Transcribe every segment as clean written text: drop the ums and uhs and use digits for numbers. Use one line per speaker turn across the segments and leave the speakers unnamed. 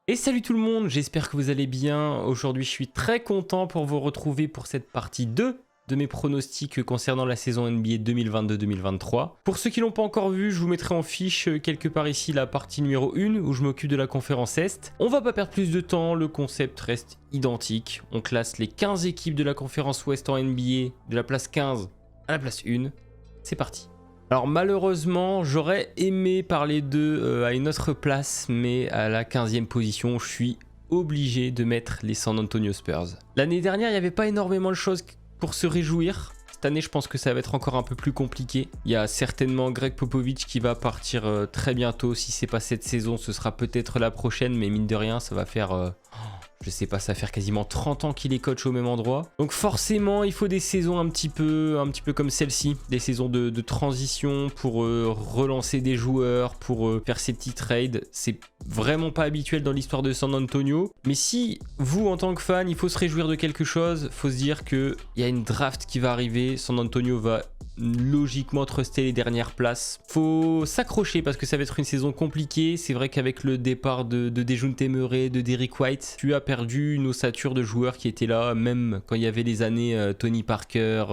Et salut tout le monde, j'espère que vous allez bien. Aujourd'hui, je suis très content pour vous retrouver pour cette partie 2 de mes pronostics concernant la saison NBA 2022-2023. Pour ceux qui l'ont pas encore vu, je vous mettrai en fiche quelque part ici la partie numéro 1 où je m'occupe de la conférence Est. On va pas perdre plus de temps, le concept reste identique. On classe les 15 équipes de la conférence Ouest en NBA de la place 15 à la place 1. C'est parti. Alors malheureusement, j'aurais aimé parler d'eux à une autre place, mais à la 15e position, je suis obligé de mettre les San Antonio Spurs. L'année dernière, il n'y avait pas énormément de choses pour se réjouir. Cette année, je pense que ça va être encore un peu plus compliqué. Il y a certainement Greg Popovich qui va partir très bientôt. Si c'est pas cette saison, ce sera peut-être la prochaine, mais mine de rien, ça va faire... je sais pas, ça va faire quasiment 30 ans qu'il est coach au même endroit. Donc forcément, il faut des saisons un petit peu comme celle-ci. Des saisons de transition pour relancer des joueurs, pour faire ces petits trades. C'est vraiment pas habituel dans l'histoire de San Antonio. Mais si vous, en tant que fan, il faut se réjouir de quelque chose, faut se dire qu'il y a une draft qui va arriver. San Antonio va logiquement truster les dernières places. Faut s'accrocher parce que ça va être une saison compliquée. C'est vrai qu'avec le départ de Dejounte Murray, de Derrick White, tu as perdu une ossature de joueurs qui étaient là, même quand il y avait les années Tony Parker,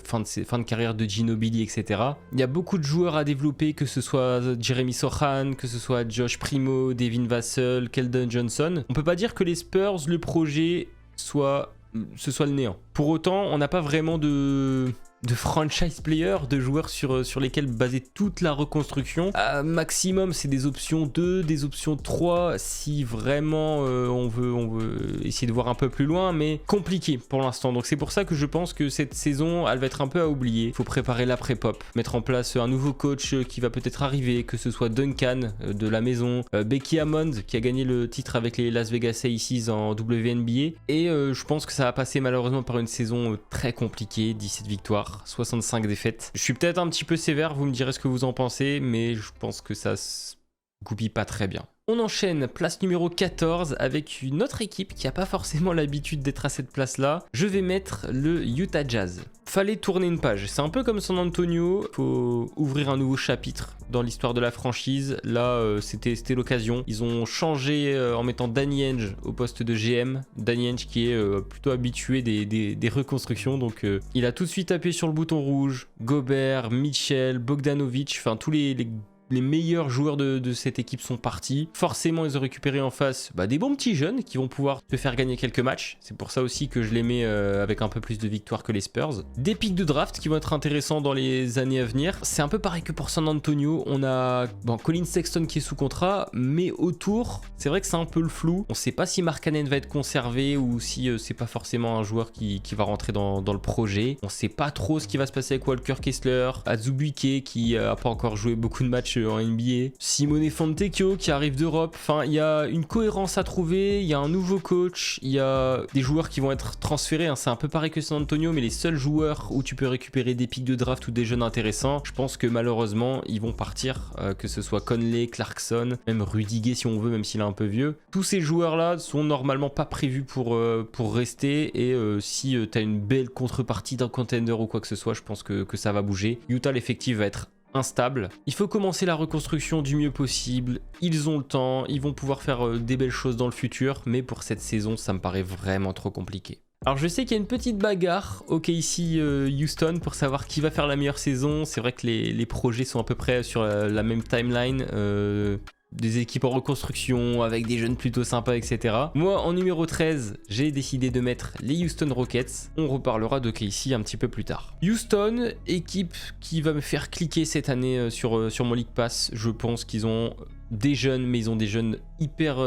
fin de carrière de Ginobili, etc. Il y a beaucoup de joueurs à développer, que ce soit Jeremy Sohan, que ce soit Josh Primo, Devin Vassell, Keldon Johnson. On peut pas dire que les Spurs, le projet, ce soit le néant. Pour autant, on n'a pas vraiment de franchise player, de joueurs sur lesquels baser toute la reconstruction. Maximum, c'est des options 2, des options 3, si vraiment on veut essayer de voir un peu plus loin, mais compliqué pour l'instant. Donc c'est pour ça que je pense que cette saison, elle va être un peu à oublier. Il faut préparer l'après-pop, mettre en place un nouveau coach qui va peut-être arriver, que ce soit Duncan de la maison, Becky Hammond qui a gagné le titre avec les Las Vegas Aces en WNBA. Et je pense que ça va passer malheureusement par une saison très compliquée, 17 victoires. 65 défaites. Je suis peut-être un petit peu sévère, vous me direz ce que vous en pensez, mais je pense que ça se goupille pas très bien. On enchaîne, place numéro 14, avec une autre équipe qui n'a pas forcément l'habitude d'être à cette place-là. Je vais mettre le Utah Jazz. Fallait tourner une page. C'est un peu comme San Antonio, faut ouvrir un nouveau chapitre dans l'histoire de la franchise. Là, c'était l'occasion. Ils ont changé en mettant Danny Ainge au poste de GM. Danny Ainge qui est plutôt habitué des reconstructions, donc il a tout de suite appuyé sur le bouton rouge. Gobert, Mitchell, Bogdanovic, enfin tous les meilleurs joueurs de cette équipe sont partis. Forcément, ils ont récupéré en face des bons petits jeunes qui vont pouvoir te faire gagner quelques matchs. C'est pour ça aussi que je les mets avec un peu plus de victoires que les Spurs. Des pics de draft qui vont être intéressants dans les années à venir. C'est un peu pareil que pour San Antonio. On a Colin Sexton qui est sous contrat, mais autour, c'est vrai que c'est un peu le flou. On sait pas si Markkanen va être conservé ou si c'est pas forcément un joueur qui va rentrer dans le projet. On sait pas trop ce qui va se passer avec Walker Kessler, Azubuike qui a pas encore joué beaucoup de matchs en NBA, Simone Fontecchio qui arrive d'Europe. Enfin, il y a une cohérence à trouver, il y a un nouveau coach, il y a des joueurs qui vont être transférés, hein. C'est un peu pareil que San Antonio, mais les seuls joueurs où tu peux récupérer des pics de draft ou des jeunes intéressants, je pense que malheureusement ils vont partir, que ce soit Conley, Clarkson, même Rudy Gay si on veut, même s'il est un peu vieux. Tous ces joueurs là sont normalement pas prévus pour rester, et si tu as une belle contrepartie d'un contender ou quoi que ce soit, je pense que ça va bouger. Utah, l'effectif va être instable. Il faut commencer la reconstruction du mieux possible. Ils ont le temps, ils vont pouvoir faire des belles choses dans le futur, mais pour cette saison, ça me paraît vraiment trop compliqué. Alors je sais qu'il y a une petite bagarre OKC Houston pour savoir qui va faire la meilleure saison. C'est vrai que les projets sont à peu près sur la même timeline. Des équipes en reconstruction avec des jeunes plutôt sympas, etc. Moi, en numéro 13, j'ai décidé de mettre les Houston Rockets. On reparlera de KC un petit peu plus tard. Houston, équipe qui va me faire cliquer cette année sur mon League Pass. Je pense qu'ils ont des jeunes, mais ils ont des jeunes hyper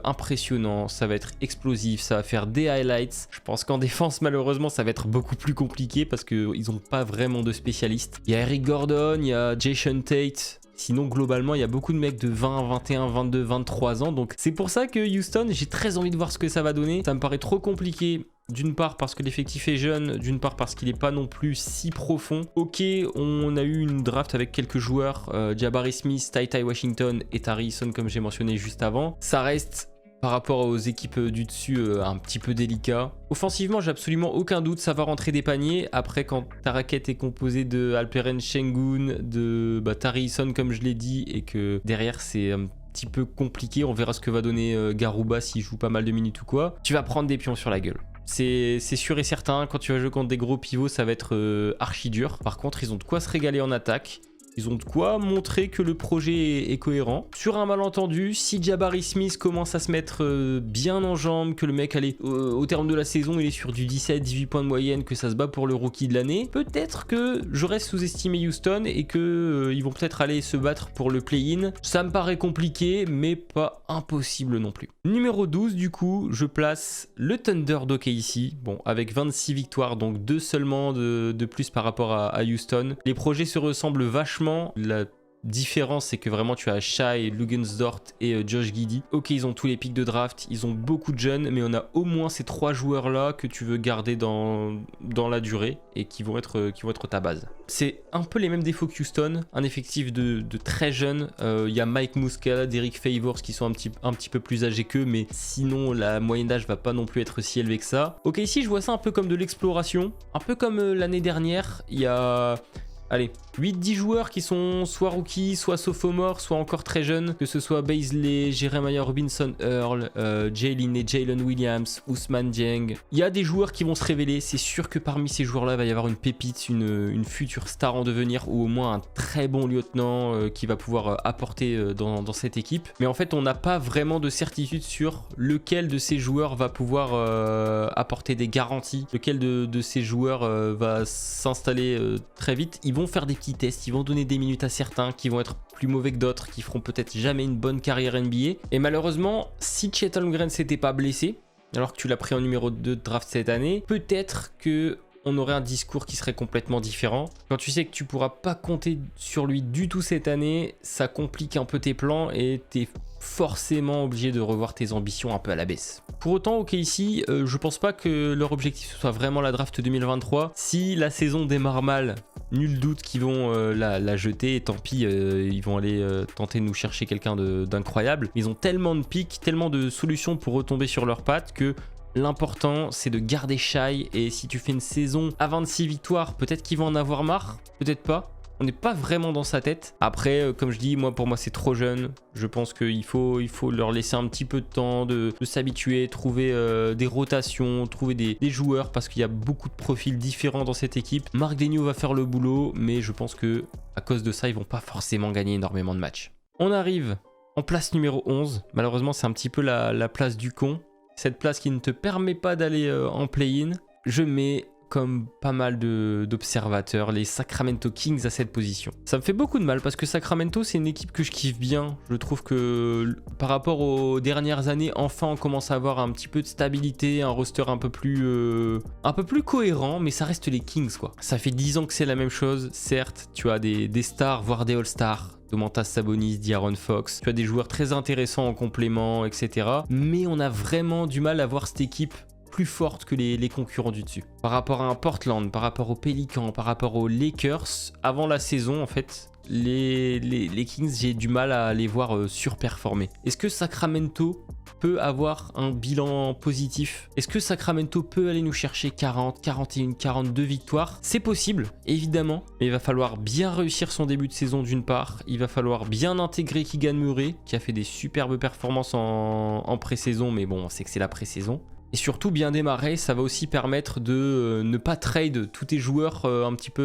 impressionnants. Ça va être explosif, ça va faire des highlights. Je pense qu'en défense, malheureusement, ça va être beaucoup plus compliqué parce qu'ils n'ont pas vraiment de spécialistes. Il y a Eric Gordon, il y a Jason Tate. Sinon, globalement, il y a beaucoup de mecs de 20, 21, 22, 23 ans. Donc, c'est pour ça que Houston, j'ai très envie de voir ce que ça va donner. Ça me paraît trop compliqué. D'une part parce que l'effectif est jeune, d'une part parce qu'il n'est pas non plus si profond. Ok, on a eu une draft avec quelques joueurs, Jabari Smith, Ty Washington et Tari Eason comme j'ai mentionné juste avant. Ça reste par rapport aux équipes du dessus un petit peu délicat. Offensivement, j'ai absolument aucun doute, ça va rentrer des paniers. Après, quand ta raquette est composée de Alperen Sengun, de Tari Eason comme je l'ai dit, et que derrière c'est petit peu compliqué. On verra ce que va donner Garouba s'il joue pas mal de minutes ou quoi. Tu vas prendre des pions sur la gueule. C'est sûr et certain, quand tu vas jouer contre des gros pivots, ça va être archi dur. Par contre, ils ont de quoi se régaler en attaque. Ils ont de quoi montrer que le projet est cohérent. Sur un malentendu, si Jabari Smith commence à se mettre bien en jambes, que le mec, allez, au terme de la saison, il est sur du 17-18 points de moyenne, que ça se bat pour le rookie de l'année, peut-être que j'aurais sous-estimé Houston et que ils vont peut-être aller se battre pour le play-in. Ça me paraît compliqué, mais pas impossible non plus. Numéro 12, du coup, je place le Thunder d'OKC. Bon, avec 26 victoires, donc 2 seulement de plus par rapport à Houston. Les projets se ressemblent vachement. La différence, c'est que vraiment tu as Shai, Lugensdort et Josh Giddey. Ok, ils ont tous les pics de draft, ils ont beaucoup de jeunes, mais on a au moins ces 3 joueurs-là que tu veux garder dans la durée et qui vont être ta base. C'est un peu les mêmes défauts que Houston, un effectif de très jeunes. Il y a Mike Muscala, Derek Favors qui sont un petit peu plus âgés qu'eux, mais sinon la moyenne d'âge va pas non plus être si élevée que ça. Ok, ici je vois ça un peu comme de l'exploration, un peu comme l'année dernière. Il y a... Allez, 8-10 joueurs qui sont soit rookies, soit sophomores, soit encore très jeunes, que ce soit Bazley, Jeremiah Robinson Earl, Jalen et Jalen Williams, Ousmane Dieng. Il y a des joueurs qui vont se révéler, c'est sûr que parmi ces joueurs-là, il va y avoir une pépite, une future star en devenir, ou au moins un très bon lieutenant qui va pouvoir apporter dans cette équipe. Mais en fait, on n'a pas vraiment de certitude sur lequel de ces joueurs va pouvoir apporter des garanties, lequel de ces joueurs va s'installer très vite. Ils vont faire des petits tests, ils vont donner des minutes à certains qui vont être plus mauvais que d'autres, qui feront peut-être jamais une bonne carrière NBA. Et malheureusement, si Chet Holmgren s'était pas blessé, alors que tu l'as pris en numéro 2 de draft cette année, peut-être que on aurait un discours qui serait complètement différent. Quand tu sais que tu pourras pas compter sur lui du tout cette année, ça complique un peu tes plans et t'es forcément obligé de revoir tes ambitions un peu à la baisse. Pour autant, OKC, je pense pas que leur objectif ce soit vraiment la draft 2023. Si la saison démarre mal, nul doute qu'ils vont la jeter, et tant pis, ils vont aller tenter de nous chercher quelqu'un d'incroyable. Ils ont tellement de pics, tellement de solutions pour retomber sur leurs pattes que l'important c'est de garder Shai, et si tu fais une saison à 26 victoires, peut-être qu'ils vont en avoir marre, peut-être pas. On n'est pas vraiment dans sa tête. Après, comme je dis, pour moi c'est trop jeune. Je pense qu'il faut leur laisser un petit peu de temps de s'habituer, trouver des rotations, trouver des joueurs, parce qu'il y a beaucoup de profils différents dans cette équipe. Marc Daigneault va faire le boulot, mais je pense que à cause de ça, ils vont pas forcément gagner énormément de matchs. On arrive en place numéro 11. Malheureusement, c'est un petit peu la place du con. Cette place qui ne te permet pas d'aller en play-in. Je mets, comme pas mal d'observateurs, les Sacramento Kings à cette position. Ça me fait beaucoup de mal parce que Sacramento, c'est une équipe que je kiffe bien. Je trouve que par rapport aux dernières années, enfin on commence à avoir un petit peu de stabilité, un roster un peu plus cohérent, mais ça reste les Kings quoi. Ça fait 10 ans que c'est la même chose. Certes, tu as des stars, voire des all-stars. Domantas Sabonis, De'Aaron Fox. Tu as des joueurs très intéressants en complément, etc. Mais on a vraiment du mal à voir cette équipe plus forte que les concurrents du dessus. Par rapport à un Portland, par rapport aux Pelicans, par rapport aux Lakers, avant la saison, en fait, les Kings, j'ai du mal à les voir surperformer. Est-ce que Sacramento peut avoir un bilan positif? Est-ce que Sacramento peut aller nous chercher 40, 41, 42 victoires? C'est possible, évidemment, mais il va falloir bien réussir son début de saison d'une part, il va falloir bien intégrer Keegan Murray, qui a fait des superbes performances en pré-saison, mais bon, on sait que c'est la pré-saison. Et surtout bien démarrer, ça va aussi permettre de ne pas trade tous tes joueurs un petit peu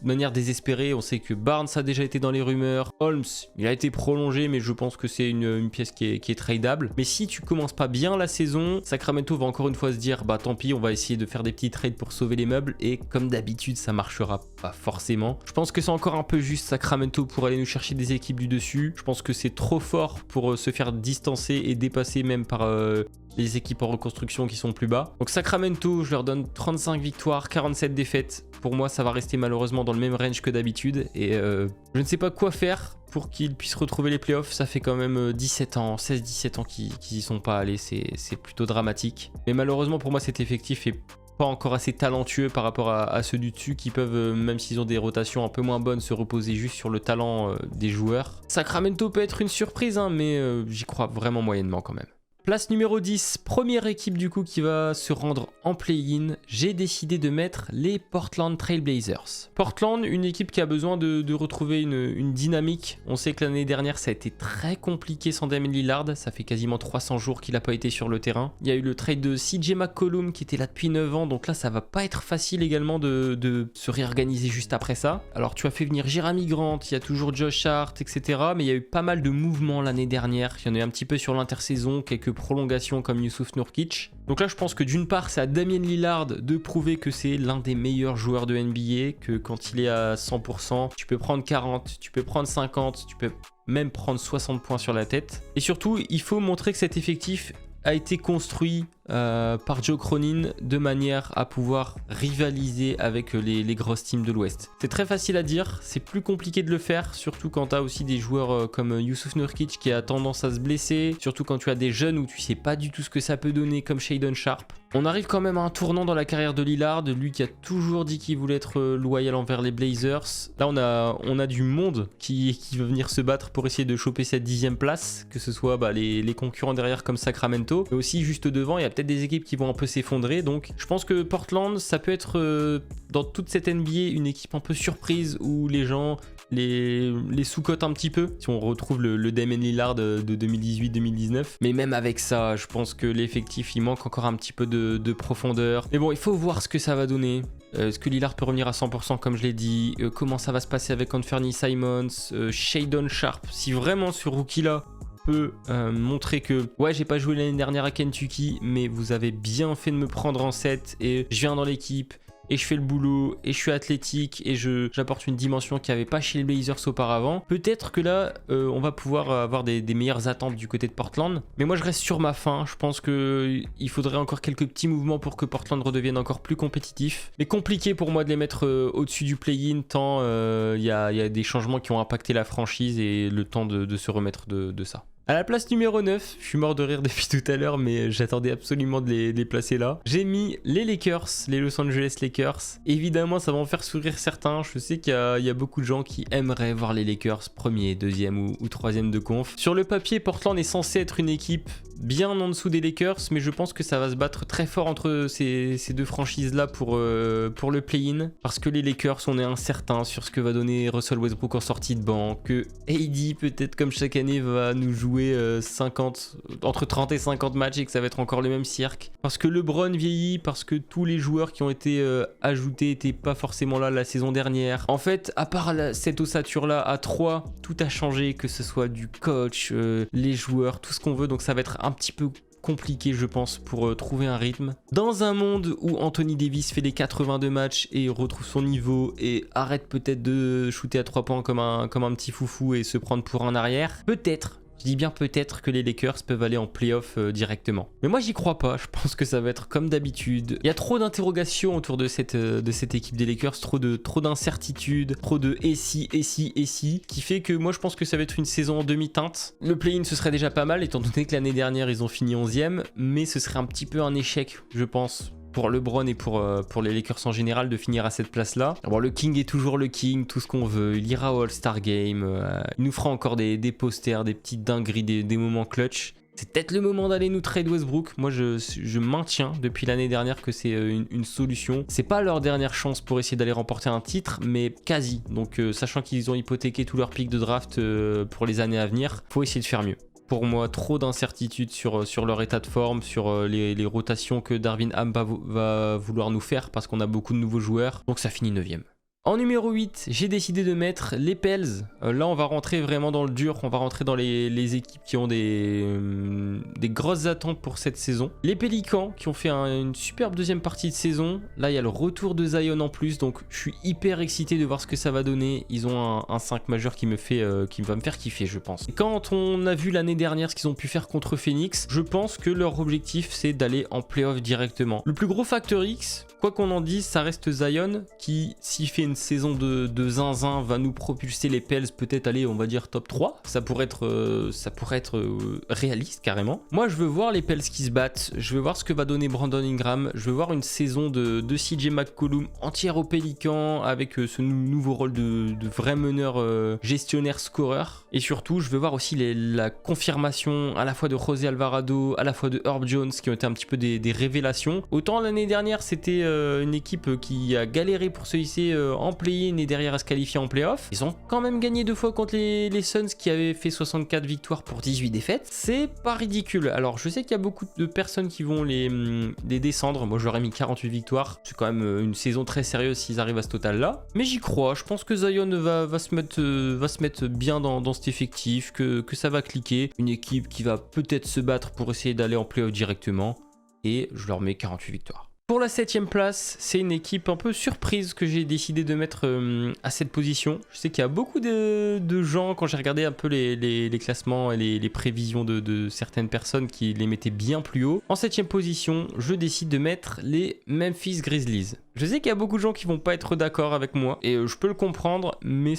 de manière désespérée. On sait que Barnes a déjà été dans les rumeurs, Holmes il a été prolongé, mais je pense que c'est une pièce qui est tradable. Mais si tu commences pas bien la saison, Sacramento va encore une fois se dire bah tant pis, on va essayer de faire des petits trades pour sauver les meubles, et comme d'habitude ça marchera pas forcément. Je pense que c'est encore un peu juste Sacramento pour aller nous chercher des équipes du dessus. Je pense que c'est trop fort pour se faire distancer et dépasser même par les équipes en reconstruction qui sont plus bas. Donc Sacramento, je leur donne 35 victoires, 47 défaites. Pour moi, ça va rester malheureusement dans le même range que d'habitude. Et je ne sais pas quoi faire pour qu'ils puissent retrouver les playoffs. Ça fait quand même 17 ans, 16-17 ans qu'ils n'y sont pas allés. C'est plutôt dramatique. Mais malheureusement pour moi, cet effectif est pas encore assez talentueux par rapport à ceux du dessus qui peuvent, même s'ils ont des rotations un peu moins bonnes, se reposer juste sur le talent des joueurs. Sacramento peut être une surprise, hein, mais j'y crois vraiment moyennement quand même. Place numéro 10, première équipe du coup qui va se rendre en play-in. J'ai décidé de mettre les Portland Trail Blazers. Portland, une équipe qui a besoin de retrouver une dynamique. On sait que l'année dernière ça a été très compliqué sans Damian Lillard. Ça fait quasiment 300 jours qu'il n'a pas été sur le terrain. Il y a eu le trade de CJ McCollum qui était là depuis 9 ans. Donc là ça va pas être facile également de se réorganiser juste après ça. Alors tu as fait venir Jeremy Grant, il y a toujours Josh Hart, etc. Mais il y a eu pas mal de mouvements l'année dernière. Il y en a eu un petit peu sur l'intersaison, quelques prolongations comme Yusuf Nurkic. Donc là je pense que d'une part c'est à Damian Lillard de prouver que c'est l'un des meilleurs joueurs de NBA, que quand il est à 100%, tu peux prendre 40, tu peux prendre 50, tu peux même prendre 60 points sur la tête. Et surtout il faut montrer que cet effectif a été construit par Joe Cronin de manière à pouvoir rivaliser avec les grosses teams de l'Ouest. C'est très facile à dire, c'est plus compliqué de le faire, surtout quand tu as aussi des joueurs comme Yusuf Nurkic qui a tendance à se blesser, surtout quand tu as des jeunes où tu sais pas du tout ce que ça peut donner comme Shaedon Sharpe. On arrive quand même à un tournant dans la carrière de Lillard, lui qui a toujours dit qu'il voulait être loyal envers les Blazers. Là on a du monde qui veut venir se battre pour essayer de choper cette 10e place, que ce soit les concurrents derrière comme Sacramento, mais aussi juste devant, il y a peut-être des équipes qui vont un peu s'effondrer. Donc je pense que Portland, ça peut être dans toute cette NBA une équipe un peu surprise où les gens les sous-cotent un petit peu. Si on retrouve le Damian Lillard de 2018-2019. Mais même avec ça, je pense que l'effectif, il manque encore un petit peu de profondeur. Mais bon, il faut voir ce que ça va donner. Est-ce que Lillard peut revenir à 100% comme je l'ai dit, comment ça va se passer avec Anthony Simons, Shaedon Sharpe. Si vraiment ce rookie-là peut montrer que ouais, j'ai pas joué l'année dernière à Kentucky, mais vous avez bien fait de me prendre en 7 et je viens dans l'équipe et je fais le boulot et je suis athlétique et j'apporte une dimension qu'il n'y avait pas chez les Blazers auparavant. Peut-être que là on va pouvoir avoir des meilleures attentes du côté de Portland, mais moi je reste sur ma faim. Je pense qu'il faudrait encore quelques petits mouvements pour que Portland redevienne encore plus compétitif, mais compliqué pour moi de les mettre au-dessus du play-in tant il y a des changements qui ont impacté la franchise et le temps de se remettre de ça. À la place numéro 9, je suis mort de rire depuis tout à l'heure, mais j'attendais absolument de les placer là. J'ai mis les Lakers, les Los Angeles Lakers. Évidemment, ça va en faire sourire certains. Je sais qu'il y a beaucoup de gens qui aimeraient voir les Lakers premier, deuxième ou troisième de conf. Sur le papier, Portland est censé être une équipe bien en dessous des Lakers, mais je pense que ça va se battre très fort entre ces deux franchises-là pour le play-in. Parce que les Lakers, on est incertain sur ce que va donner Russell Westbrook en sortie de banc, que AD, peut-être comme chaque année, va nous jouer entre 30 et 50 matchs et que ça va être encore le même cirque. Parce que LeBron vieillit, parce que tous les joueurs qui ont été ajoutés n'étaient pas forcément là la saison dernière. En fait, à part cette ossature-là, à 3, tout a changé, que ce soit du coach, les joueurs, tout ce qu'on veut. Donc ça va être un petit peu compliqué je pense pour trouver un rythme. Dans un monde où Anthony Davis fait les 82 matchs et retrouve son niveau et arrête peut-être de shooter à 3 points comme un petit foufou et se prendre pour un arrière, peut-être, je dis bien peut-être que les Lakers peuvent aller en playoff directement. Mais moi j'y crois pas, je pense que ça va être comme d'habitude. Il y a trop d'interrogations autour de cette équipe des Lakers, trop d'incertitudes, trop de et si, qui fait que moi je pense que ça va être une saison en demi-teinte. Le play-in ce serait déjà pas mal étant donné que l'année dernière ils ont fini 11e, mais ce serait un petit peu un échec je pense pour LeBron et pour les Lakers en général de finir à cette place-là. Bon, le King est toujours le King, tout ce qu'on veut. Il ira au All-Star Game. Il nous fera encore des posters, des petites dingueries, des moments clutch. C'est peut-être le moment d'aller nous trade Westbrook. Moi, je maintiens depuis l'année dernière que c'est une solution. C'est pas leur dernière chance pour essayer d'aller remporter un titre, mais quasi. Donc, sachant qu'ils ont hypothéqué tout leur pick de draft pour les années à venir, faut essayer de faire mieux. Pour moi, trop d'incertitudes sur leur état de forme, sur les rotations que Darvin Ham va vouloir nous faire parce qu'on a beaucoup de nouveaux joueurs. Donc ça finit 9e. En numéro 8, j'ai décidé de mettre les Pels. Là, on va rentrer vraiment dans le dur. On va rentrer dans les équipes qui ont des grosses attentes pour cette saison. Les Pélicans qui ont fait une superbe deuxième partie de saison. Là, il y a le retour de Zion en plus. Donc, je suis hyper excité de voir ce que ça va donner. Ils ont un 5 majeur qui va me faire kiffer, je pense. Quand on a vu l'année dernière ce qu'ils ont pu faire contre Phoenix, je pense que leur objectif, c'est d'aller en playoff directement. Le plus gros facteur X, quoi qu'on en dise, ça reste Zion qui, s'il fait une saison de zinzin va nous propulser les Pels peut-être aller, on va dire top 3. Ça pourrait être réaliste carrément. Moi je veux voir les Pels qui se battent, je veux voir ce que va donner Brandon Ingram, je veux voir une saison de CJ McCollum entière au Pélican avec ce nouveau rôle de vrai meneur gestionnaire scoreur. Et surtout je veux voir aussi la confirmation à la fois de José Alvarado, à la fois de Herb Jones qui ont été un petit peu des révélations. Autant l'année dernière c'était une équipe qui a galéré pour se hisser en play-in et derrière à se qualifier en play-off. Ils ont quand même gagné 2 fois contre les Suns qui avaient fait 64 victoires pour 18 défaites. C'est pas ridicule. Alors je sais qu'il y a beaucoup de personnes qui vont les descendre. Moi j'aurais mis 48 victoires. C'est quand même une saison très sérieuse s'ils arrivent à ce total là. Mais j'y crois. Je pense que Zion va se mettre bien dans cet effectif, que ça va cliquer. Une équipe qui va peut-être se battre pour essayer d'aller en play-off directement. Et je leur mets 48 victoires. Pour la 7ème place, c'est une équipe un peu surprise que j'ai décidé de mettre à cette position. Je sais qu'il y a beaucoup de gens, quand j'ai regardé un peu les classements et les prévisions de certaines personnes qui les mettaient bien plus haut. En 7ème position, je décide de mettre les Memphis Grizzlies. Je sais qu'il y a beaucoup de gens qui vont pas être d'accord avec moi et je peux le comprendre, mais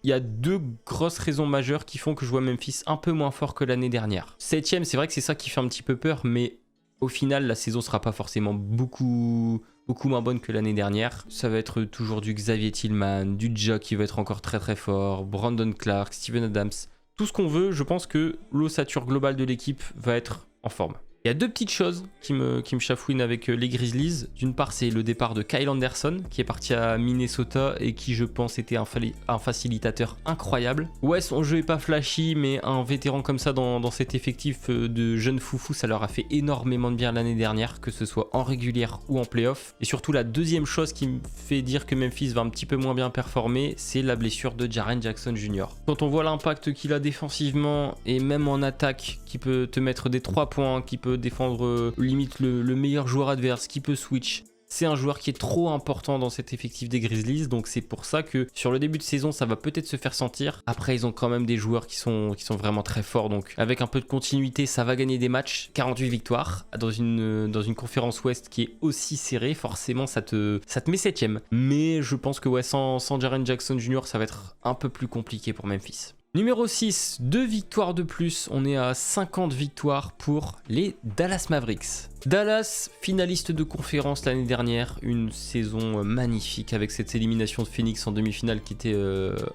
il y a 2 grosses raisons majeures qui font que je vois Memphis un peu moins fort que l'année dernière. 7ème, c'est vrai que c'est ça qui fait un petit peu peur, mais au final, la saison sera pas forcément beaucoup moins bonne que l'année dernière. Ça va être toujours du Xavier Tillman, du Ja qui va être encore très très fort, Brandon Clark, Steven Adams. Tout ce qu'on veut, je pense que l'ossature globale de l'équipe va être en forme. Il y a 2 petites choses qui me chafouinent avec les Grizzlies. D'une part, c'est le départ de Kyle Anderson qui est parti à Minnesota et qui, je pense, était un facilitateur incroyable. Ouais, son jeu est pas flashy, mais un vétéran comme ça dans cet effectif de jeunes foufous, ça leur a fait énormément de bien l'année dernière, que ce soit en régulière ou en playoff. Et surtout, la deuxième chose qui me fait dire que Memphis va un petit peu moins bien performer, c'est la blessure de Jaren Jackson Jr. Quand on voit l'impact qu'il a défensivement et même en attaque, qui peut te mettre des 3 points, qui peut défendre limite le meilleur joueur adverse, qui peut switch. C'est un joueur qui est trop important dans cet effectif des Grizzlies, donc c'est pour ça que sur le début de saison, ça va peut-être se faire sentir. Après, ils ont quand même des joueurs qui sont vraiment très forts, donc avec un peu de continuité, ça va gagner des matchs. 48 victoires dans une conférence Ouest qui est aussi serrée, forcément ça te met 7ème. Mais je pense que ouais, sans Jaren Jackson Jr., ça va être un peu plus compliqué pour Memphis. Numéro 6, 2 victoires de plus, on est à 50 victoires pour les Dallas Mavericks. Dallas, finaliste de conférence l'année dernière, une saison magnifique avec cette élimination de Phoenix en demi-finale qui était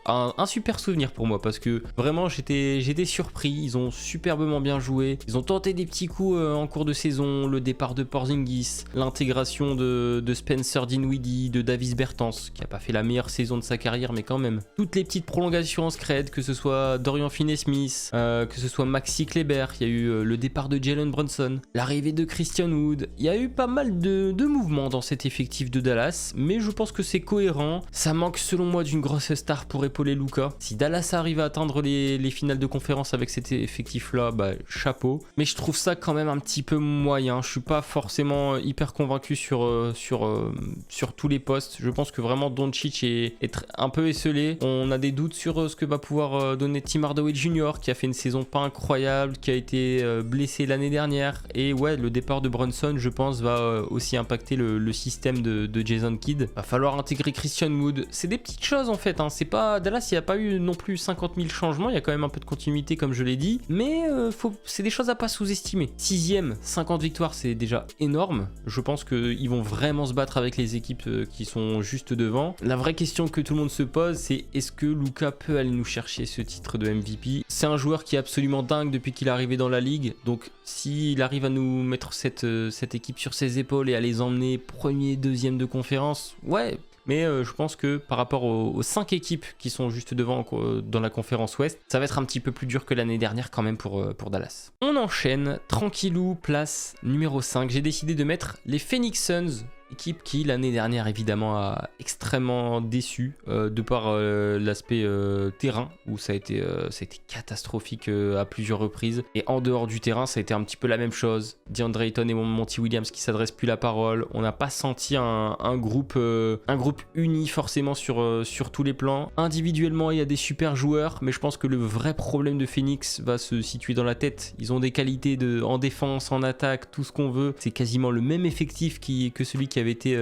un super souvenir pour moi parce que vraiment j'étais surpris, ils ont superbement bien joué, ils ont tenté des petits coups en cours de saison, le départ de Porzingis, l'intégration de Spencer Dinwiddie, de Davis Bertans qui a pas fait la meilleure saison de sa carrière mais quand même, toutes les petites prolongations en scred, que ce soit Dorian Finney-Smith, que ce soit Maxi Kleber, il y a eu le départ de Jalen Brunson, l'arrivée de Christian Wood. Il y a eu pas mal de mouvements dans cet effectif de Dallas, mais je pense que c'est cohérent. Ça manque selon moi d'une grosse star pour épauler Luka. Si Dallas arrive à atteindre les finales de conférence avec cet effectif-là, bah chapeau. Mais je trouve ça quand même un petit peu moyen. Je suis pas forcément hyper convaincu sur tous les postes. Je pense que vraiment Doncic est un peu esselé. On a des doutes sur ce que va pouvoir donner Tim Hardaway Jr. qui a fait une saison pas incroyable, qui a été blessé l'année dernière. Et ouais, le départ de Brunson, je pense, va aussi impacter le système de Jason Kidd. Va falloir intégrer Christian Wood. C'est des petites choses en fait. Hein. C'est pas Dallas, il n'y a pas eu non plus 50 000 changements. Il y a quand même un peu de continuité, comme je l'ai dit. Mais c'est des choses à pas sous-estimer. 6ème, 50 victoires, c'est déjà énorme. Je pense qu'ils vont vraiment se battre avec les équipes qui sont juste devant. La vraie question que tout le monde se pose, c'est est-ce que Luka peut aller nous chercher ce titre de MVP? C'est un joueur qui est absolument dingue depuis qu'il est arrivé dans la ligue. Donc s'il arrive à nous mettre cette équipe sur ses épaules et à les emmener premier, deuxième de conférence, ouais. Mais je pense que par rapport aux 5 équipes qui sont juste devant dans la conférence Ouest, ça va être un petit peu plus dur que l'année dernière quand même pour Dallas. On enchaîne, tranquillou, place numéro 5. J'ai décidé de mettre les Phoenix Suns. Équipe qui l'année dernière évidemment a extrêmement déçu de par l'aspect terrain où ça a été catastrophique à plusieurs reprises, et en dehors du terrain ça a été un petit peu la même chose. DeAndre Ayton et Monty Williams qui s'adressent plus la parole, on n'a pas senti un groupe uni forcément sur tous les plans. Individuellement il y a des super joueurs, mais je pense que le vrai problème de Phoenix va se situer dans la tête. Ils ont des qualités en défense, en attaque, tout ce qu'on veut, c'est quasiment le même effectif que celui qui avait été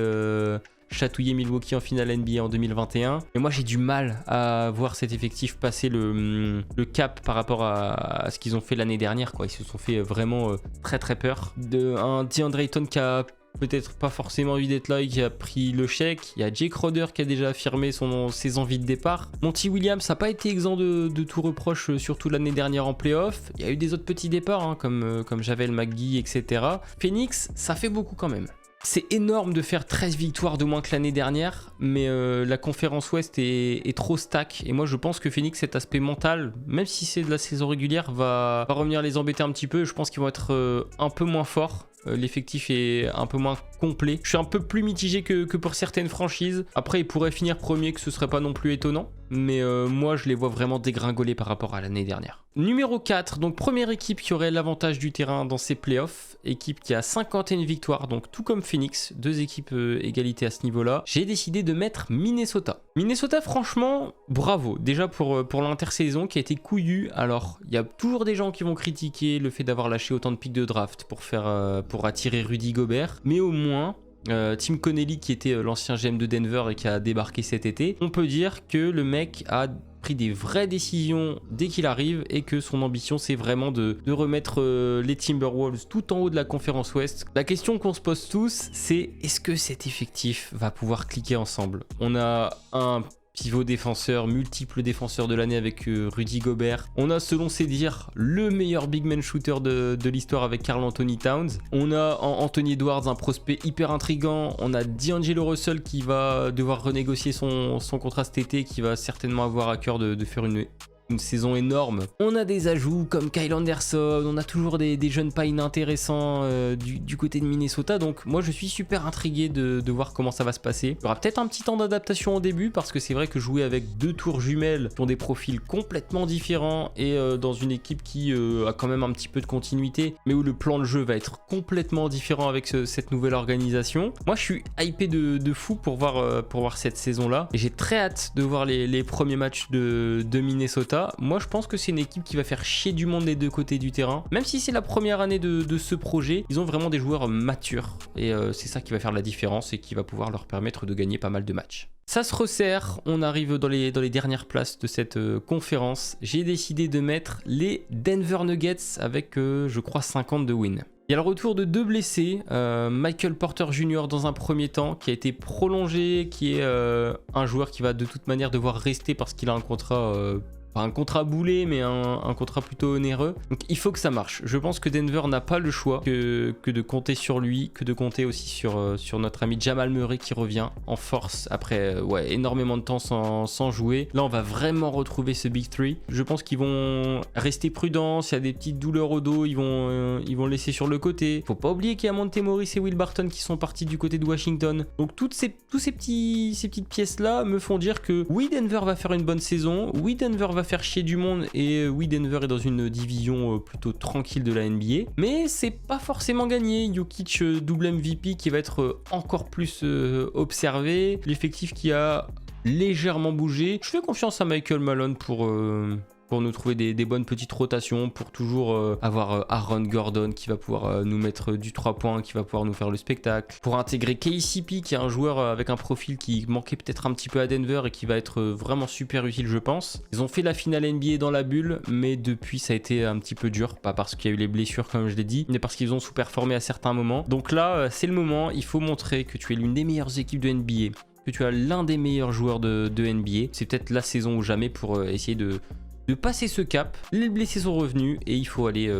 chatouillé Milwaukee en finale NBA en 2021. Mais moi j'ai du mal à voir cet effectif passer le cap par rapport à ce qu'ils ont fait l'année dernière, quoi. Ils se sont fait vraiment très très peur. Un DeAndre Ayton qui a peut-être pas forcément envie d'être là et qui a pris le chèque. Il y a Jake Crowder qui a déjà affirmé ses envies de départ. Monty Williams n'a pas été exempt de tout reproche, surtout l'année dernière en playoff. Il y a eu des autres petits départs, hein, comme Javel McGee, etc. Phoenix, ça fait beaucoup quand même. C'est énorme de faire 13 victoires de moins que l'année dernière, mais la conférence Ouest est trop stack. Et moi, je pense que Phoenix, cet aspect mental, même si c'est de la saison régulière, va revenir les embêter un petit peu. Je pense qu'ils vont être un peu moins forts. L'effectif est un peu moins complet. Je suis un peu plus mitigé que pour certaines franchises. Après, ils pourraient finir premier, que ce serait pas non plus étonnant. Mais moi, je les vois vraiment dégringoler par rapport à l'année dernière. Numéro 4, donc première équipe qui aurait l'avantage du terrain dans ses playoffs. Équipe qui a 51 victoires, donc tout comme Phoenix. 2 équipes égalité à ce niveau-là. J'ai décidé de mettre Minnesota. Minnesota, franchement, bravo. Déjà pour l'intersaison qui a été couillue. Alors, il y a toujours des gens qui vont critiquer le fait d'avoir lâché autant de pics de draft pour attirer Rudy Gobert. Mais au moins, Tim Connelly, qui était l'ancien GM de Denver et qui a débarqué cet été, on peut dire que le mec a pris des vraies décisions dès qu'il arrive et que son ambition c'est vraiment de remettre les Timberwolves tout en haut de la conférence Ouest. La question qu'on se pose tous, c'est est-ce que cet effectif va pouvoir cliquer ensemble? On a un pivot défenseur, multiple défenseur de l'année avec Rudy Gobert. On a, selon ses dires, le meilleur big man shooter de l'histoire avec Karl Anthony Towns. On a Anthony Edwards, un prospect hyper intriguant. On a D'Angelo Russell qui va devoir renégocier son contrat cet été, qui va certainement avoir à cœur de faire une saison énorme. On a des ajouts comme Kyle Anderson, on a toujours des jeunes pas inintéressants du côté de Minnesota, donc moi je suis super intrigué de voir comment ça va se passer. Il y aura peut-être un petit temps d'adaptation au début, parce que c'est vrai que jouer avec 2 tours jumelles qui ont des profils complètement différents et dans une équipe qui a quand même un petit peu de continuité, mais où le plan de jeu va être complètement différent avec cette nouvelle organisation. Moi je suis hypé de fou pour voir cette saison-là, et j'ai très hâte de voir les premiers matchs de Minnesota. Moi je pense que c'est une équipe qui va faire chier du monde des deux côtés du terrain. Même si c'est la première année de ce projet, ils ont vraiment des joueurs matures. Et c'est ça qui va faire la différence et qui va pouvoir leur permettre de gagner pas mal de matchs. Ça se resserre, on arrive dans les dernières places de cette conférence. J'ai décidé de mettre les Denver Nuggets avec, je crois, 52 wins. Il y a le retour de 2 blessés, Michael Porter Jr. dans un premier temps, qui a été prolongé, qui est un joueur qui va de toute manière devoir rester parce qu'il a un contrat... pas un contrat boulet, mais un contrat plutôt onéreux. Donc il faut que ça marche. Je pense que Denver n'a pas le choix que de compter sur lui, que de compter aussi sur notre ami Jamal Murray qui revient en force après énormément de temps sans jouer. Là, on va vraiment retrouver ce Big Three. Je pense qu'ils vont rester prudents. S'il y a des petites douleurs au dos, ils vont le laisser sur le côté. Faut pas oublier qu'il y a Monte Morris et Will Barton qui sont partis du côté de Washington. Donc tous ces petites pièces-là me font dire que oui, Denver va faire une bonne saison. Oui, Denver va faire chier du monde, et oui, Denver est dans une division plutôt tranquille de la NBA, mais c'est pas forcément gagné. Jokic double MVP qui va être encore plus observé, l'effectif qui a légèrement bougé. Je fais confiance à Michael Malone pour nous trouver des bonnes petites rotations, pour toujours avoir Aaron Gordon qui va pouvoir nous mettre du 3 points, qui va pouvoir nous faire le spectacle, pour intégrer KCP qui est un joueur avec un profil qui manquait peut-être un petit peu à Denver et qui va être vraiment super utile, je pense. Ils ont fait la finale NBA dans la bulle, mais depuis ça a été un petit peu dur, pas parce qu'il y a eu les blessures comme je l'ai dit, mais parce qu'ils ont sous-performé à certains moments. Donc là c'est le moment, il faut montrer que tu es l'une des meilleures équipes de NBA, que tu as l'un des meilleurs joueurs de NBA. C'est peut-être la saison ou jamais pour essayer de passer ce cap. Les blessés sont revenus et il faut aller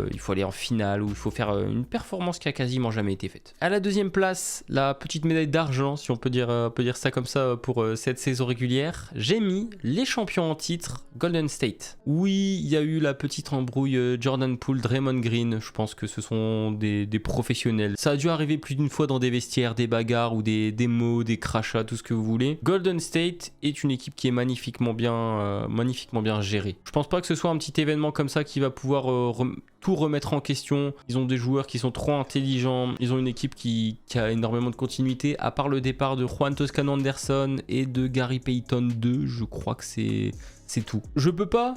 en finale, où il faut faire une performance qui a quasiment jamais été faite. À la deuxième place, la petite médaille d'argent, si on peut dire ça comme ça, pour cette saison régulière, j'ai mis les champions en titre, Golden State. Oui, il y a eu la petite embrouille Jordan Poole, Draymond Green. Je pense que ce sont des professionnels. Ça a dû arriver plus d'une fois dans des vestiaires, des bagarres ou des mots, des crachats, tout ce que vous voulez. Golden State est une équipe qui est magnifiquement bien gérée. Je pense pas que ce soit un petit événement comme ça qui va pouvoir tout remettre en question. Ils ont des joueurs qui sont trop intelligents. Ils ont une équipe qui a énormément de continuité. À part le départ de Juan Toscano Anderson et de Gary Payton 2, je crois que c'est tout. Je peux pas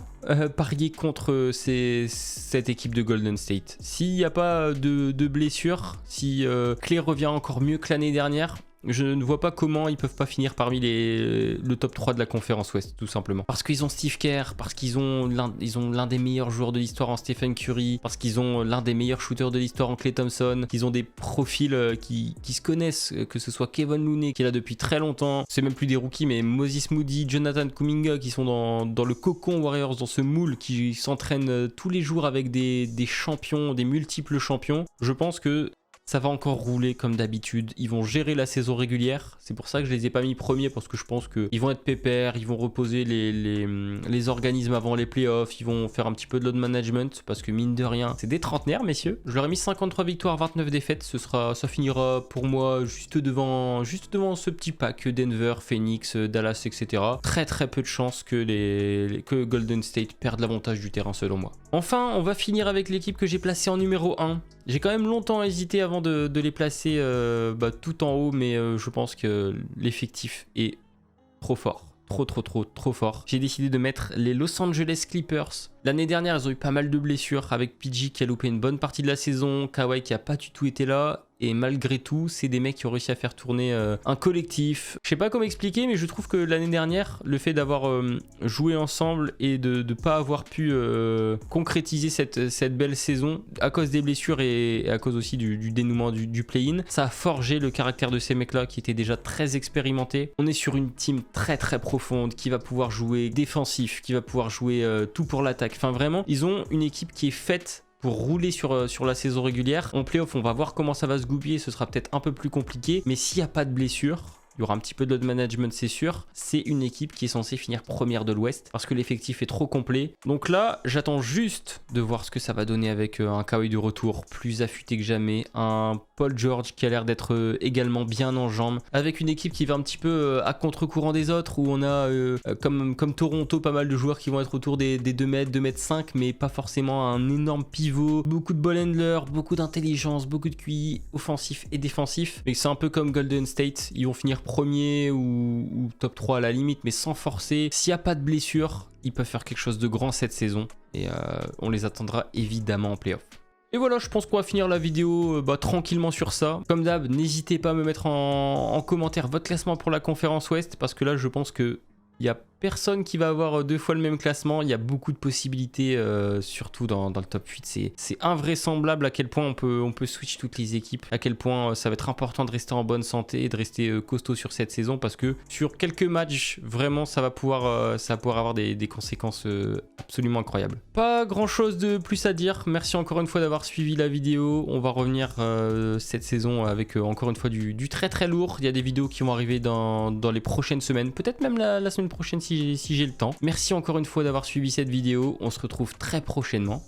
parier contre cette équipe de Golden State. S'il n'y a pas de blessure, si Clay revient encore mieux que l'année dernière, je ne vois pas comment ils peuvent pas finir parmi le top 3 de la conférence Ouest, tout simplement. Parce qu'ils ont Steve Kerr, parce qu'ils ont l'un des meilleurs joueurs de l'histoire en Stephen Curry, parce qu'ils ont l'un des meilleurs shooters de l'histoire en Klay Thompson, qu'ils ont des profils qui se connaissent, que ce soit Kevin Looney qui est là depuis très longtemps, c'est même plus des rookies, mais Moses Moody, Jonathan Kuminga qui sont dans le cocon Warriors, dans ce moule, qui s'entraînent tous les jours avec des champions, des multiples champions. Je pense que ça va encore rouler comme d'habitude. Ils vont gérer la saison régulière. C'est pour ça que je les ai pas mis premiers, parce que je pense qu'ils vont être pépères, ils vont reposer les organismes avant les playoffs, ils vont faire un petit peu de load management, parce que mine de rien, c'est des trentenaires, messieurs. Je leur ai mis 53 victoires, 29 défaites. Ça finira pour moi juste devant ce petit pack Denver, Phoenix, Dallas, etc. Très très peu de chances que Golden State perde l'avantage du terrain, selon moi. Enfin, on va finir avec l'équipe que j'ai placée en numéro 1. J'ai quand même longtemps hésité avant de les placer tout en haut, mais je pense que l'effectif est trop fort. Trop fort. J'ai décidé de mettre les Los Angeles Clippers. L'année dernière, ils ont eu pas mal de blessures, avec PG qui a loupé une bonne partie de la saison, Kawhi qui a pas du tout été là. Et malgré tout, c'est des mecs qui ont réussi à faire tourner un collectif. Je sais pas comment expliquer, mais je trouve que l'année dernière, le fait d'avoir joué ensemble et de ne pas avoir pu concrétiser cette belle saison, à cause des blessures et à cause aussi du dénouement du play-in, ça a forgé le caractère de ces mecs-là qui étaient déjà très expérimentés. On est sur une team très profonde qui va pouvoir jouer défensif, qui va pouvoir jouer tout pour l'attaque. Enfin vraiment, ils ont une équipe qui est faite pour rouler sur la saison régulière. En playoff, on va voir comment ça va se goupiller, ce sera peut-être un peu plus compliqué, mais s'il n'y a pas de blessure, il y aura un petit peu de load management, c'est sûr. C'est une équipe qui est censée finir première de l'Ouest parce que l'effectif est trop complet. Donc là, j'attends juste de voir ce que ça va donner avec un Kawhi de retour plus affûté que jamais, un Paul George qui a l'air d'être également bien en jambes, avec une équipe qui va un petit peu à contre-courant des autres, où on a comme Toronto pas mal de joueurs qui vont être autour des 2 mètres, 2 mètres 5, mais pas forcément un énorme pivot, beaucoup de ball handler, beaucoup d'intelligence, beaucoup de QI offensif et défensif. Mais c'est un peu comme Golden State, ils vont finir premier ou top 3 à la limite, mais sans forcer. S'il n'y a pas de blessure, ils peuvent faire quelque chose de grand cette saison et on les attendra évidemment en playoff. Et voilà, je pense qu'on va finir la vidéo tranquillement sur ça. Comme d'hab, n'hésitez pas à me mettre en commentaire votre classement pour la conférence Ouest, parce que là je pense que il n'y a personne qui va avoir 2 fois le même classement. Il y a beaucoup de possibilités, surtout dans le top 8. C'est invraisemblable à quel point on peut switch toutes les équipes, à quel point ça va être important de rester en bonne santé et de rester costaud sur cette saison, parce que sur quelques matchs, vraiment, ça va pouvoir avoir des conséquences absolument incroyables. Pas grand chose de plus à dire. Merci encore une fois d'avoir suivi la vidéo. On va revenir cette saison avec encore une fois du très lourd. Il y a des vidéos qui vont arriver dans les prochaines semaines, peut-être même la semaine prochaine si j'ai le temps. Merci encore une fois d'avoir suivi cette vidéo. On se retrouve très prochainement.